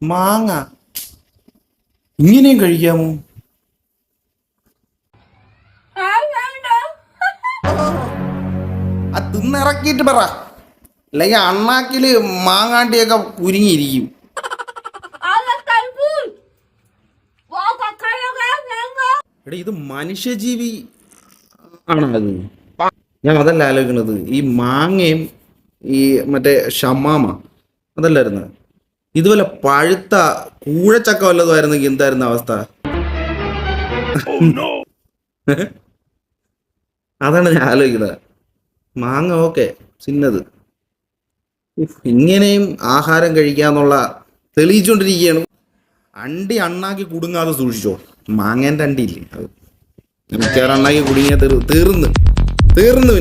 മാങ്ങ ഇങ്ങനെയും കഴിക്കാമോ? അത് തിന്നിറക്കിയിട്ട് പറ, അല്ലെങ്കിൽ അണ്ണാക്കില് മാങ്ങാണ്ടിയൊക്കെ കുരുങ്ങിയിരിക്കും. എടാ ഇത് മനുഷ്യജീവി ആണോ അത്? ഞാൻ അതല്ല ആലോചിക്കണത്. ഈ മാങ്ങയും ഈ മറ്റേ ഷമ്മാമ അതല്ലായിരുന്നു, ഇതുപോലെ പഴുത്ത കൂഴച്ചക്ക വല്ലതുമായിരുന്നെങ്കിൽ എന്തായിരുന്നു അവസ്ഥ? അതാണ് ഞാൻ ആലോചിക്കുന്നത്. മാങ്ങ ഓക്കെ ചിന്നത്, ഇങ്ങനെയും ആഹാരം കഴിക്കാന്നുള്ള തെളിയിച്ചുകൊണ്ടിരിക്കുകയാണ്. അണ്ടി അണ്ണാക്കി കുടുങ്ങാതെ സൂക്ഷിച്ചോ. മാങ്ങേൻ്റെ അണ്ടിയില്ലേ അത് മിക്കവാറും അണ്ണാക്കി കുടുങ്ങിയാൽ തീർന്ന് തീർന്നു പിന്നെ.